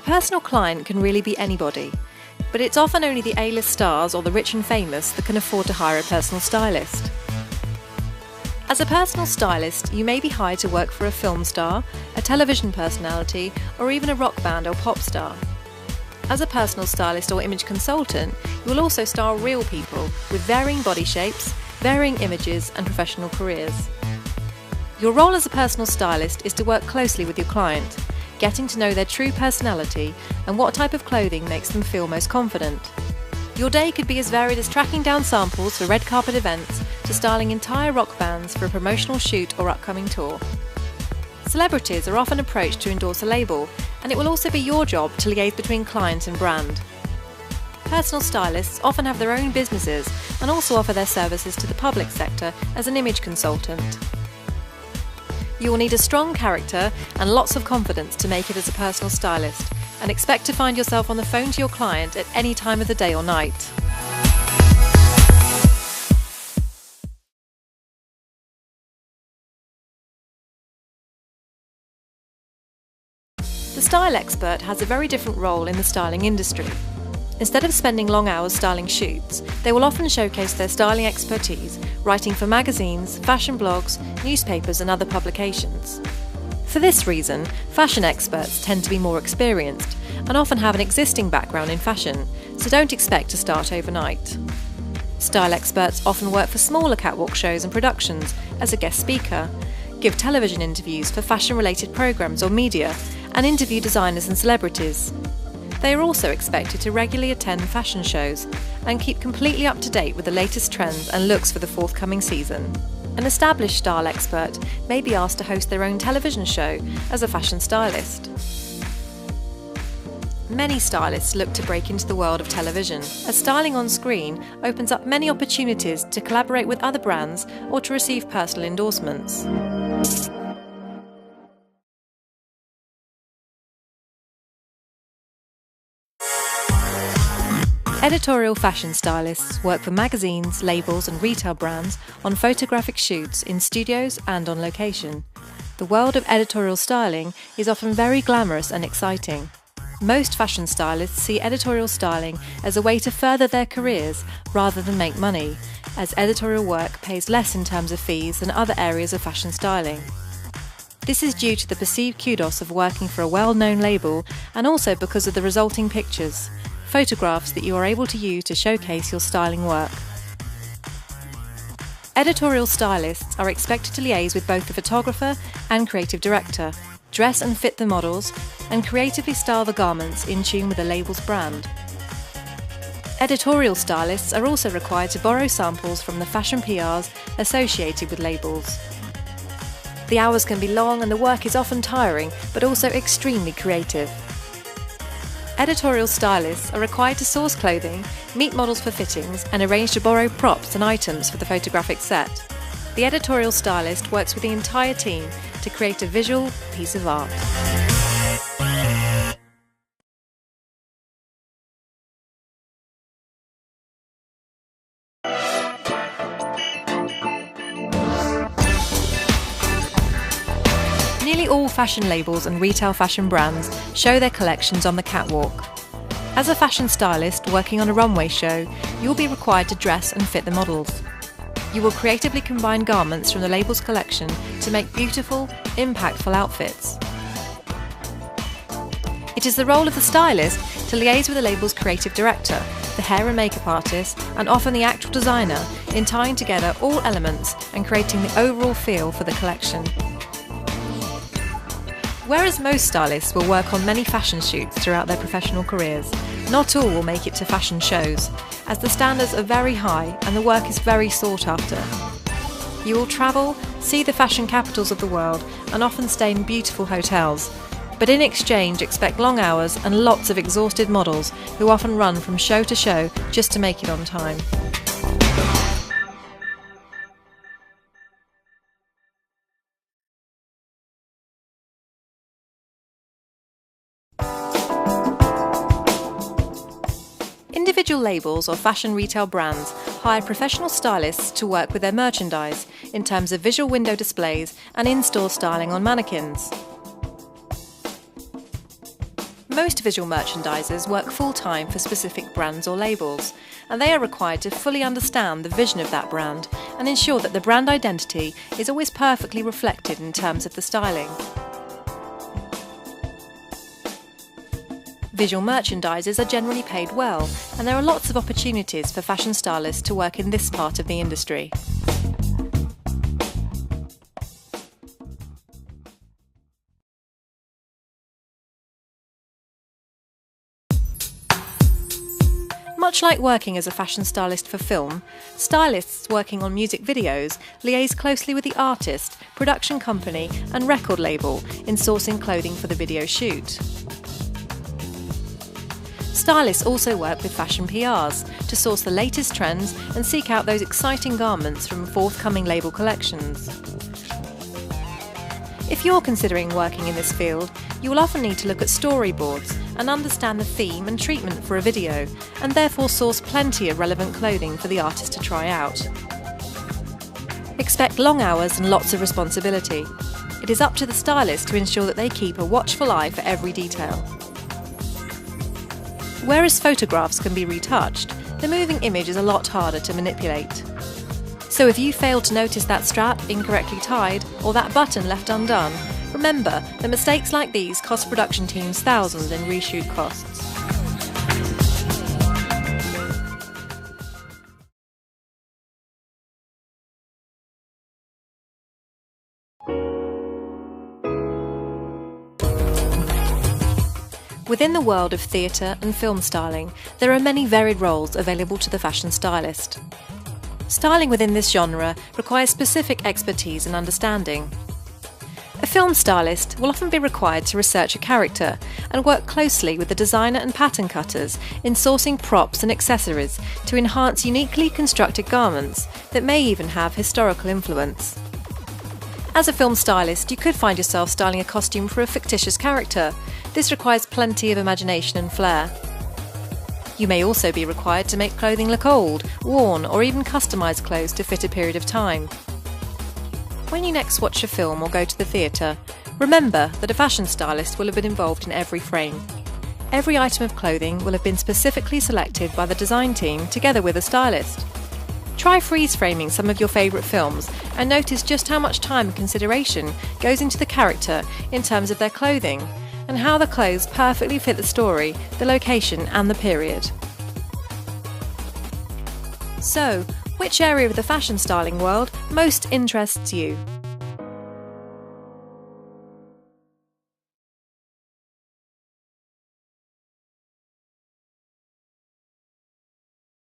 personal client can really be anybody, but it's often only the A-list stars or the rich and famous that can afford to hire a personal stylist. As a personal stylist, you may be hired to work for a film star, a television personality, or even a rock band or pop star. As a personal stylist or image consultant, you will also style real people with varying body shapes, varying images and professional careers. Your role as a personal stylist is to work closely with your client, getting to know their true personality and what type of clothing makes them feel most confident. Your day could be as varied as tracking down samples for red carpet events to styling entire rock bands for a promotional shoot or upcoming tour. Celebrities are often approached to endorse a label, and it will also be your job to liaise between client and brand. Personal stylists often have their own businesses and also offer their services to the public sector as an image consultant. You will need a strong character and lots of confidence to make it as a personal stylist, and expect to find yourself on the phone to your client at any time of the day or night. The style expert has a very different role in the styling industry. Instead of spending long hours styling shoots, they will often showcase their styling expertise, writing for magazines, fashion blogs, newspapers and other publications. For this reason, fashion experts tend to be more experienced and often have an existing background in fashion, so don't expect to start overnight. Style experts often work for smaller catwalk shows and productions as a guest speaker, give television interviews for fashion-related programs or media, and interview designers and celebrities. They are also expected to regularly attend fashion shows and keep completely up to date with the latest trends and looks for the forthcoming season. An established style expert may be asked to host their own television show as a fashion stylist. Many stylists look to break into the world of television, as styling on screen opens up many opportunities to collaborate with other brands or to receive personal endorsements. Editorial fashion stylists work for magazines, labels and retail brands on photographic shoots in studios and on location. The world of editorial styling is often very glamorous and exciting. Most fashion stylists see editorial styling as a way to further their careers rather than make money, as editorial work pays less in terms of fees than other areas of fashion styling. This is due to the perceived kudos of working for a well-known label and also because of the resulting pictures, photographs that you are able to use to showcase your styling work. Editorial stylists are expected to liaise with both the photographer and creative director, dress and fit the models, and creatively style the garments in tune with the label's brand. Editorial stylists are also required to borrow samples from the fashion PRs associated with labels. The hours can be long and the work is often tiring, but also extremely creative. Editorial stylists are required to source clothing, meet models for fittings, and arrange to borrow props and items for the photographic set. The editorial stylist works with the entire team to create a visual piece of art. Nearly all fashion labels and retail fashion brands show their collections on the catwalk. As a fashion stylist working on a runway show, you will be required to dress and fit the models. You will creatively combine garments from the label's collection to make beautiful, impactful outfits. It is the role of the stylist to liaise with the label's creative director, the hair and makeup artist, and often the actual designer in tying together all elements and creating the overall feel for the collection. Whereas most stylists will work on many fashion shoots throughout their professional careers, not all will make it to fashion shows, as the standards are very high and the work is very sought after. You will travel, see the fashion capitals of the world, and often stay in beautiful hotels, but in exchange expect long hours and lots of exhausted models who often run from show to show just to make it on time. Individual labels or fashion retail brands hire professional stylists to work with their merchandise in terms of visual window displays and in-store styling on mannequins. Most visual merchandisers work full-time for specific brands or labels, and they are required to fully understand the vision of that brand and ensure that the brand identity is always perfectly reflected in terms of the styling. Visual merchandisers are generally paid well, and there are lots of opportunities for fashion stylists to work in this part of the industry. Much like working as a fashion stylist for film, stylists working on music videos liaise closely with the artist, production company and record label in sourcing clothing for the video shoot. Stylists also work with fashion PRs to source the latest trends and seek out those exciting garments from forthcoming label collections. If you're considering working in this field, you will often need to look at storyboards and understand the theme and treatment for a video, and therefore source plenty of relevant clothing for the artist to try out. Expect long hours and lots of responsibility. It is up to the stylist to ensure that they keep a watchful eye for every detail. Whereas photographs can be retouched, the moving image is a lot harder to manipulate. So if you fail to notice that strap incorrectly tied or that button left undone, remember that mistakes like these cost production teams thousands in reshoot costs. Within the world of theatre and film styling, there are many varied roles available to the fashion stylist. Styling within this genre requires specific expertise and understanding. A film stylist will often be required to research a character and work closely with the designer and pattern cutters in sourcing props and accessories to enhance uniquely constructed garments that may even have historical influence. As a film stylist, you could find yourself styling a costume for a fictitious character. This requires plenty of imagination and flair. You may also be required to make clothing look old, worn, or even customise clothes to fit a period of time. When you next watch a film or go to the theatre, remember that a fashion stylist will have been involved in every frame. Every item of clothing will have been specifically selected by the design team together with a stylist. Try freeze framing some of your favourite films and notice just how much time and consideration goes into the character in terms of their clothing, and how the clothes perfectly fit the story, the location and the period. So, which area of the fashion styling world most interests you?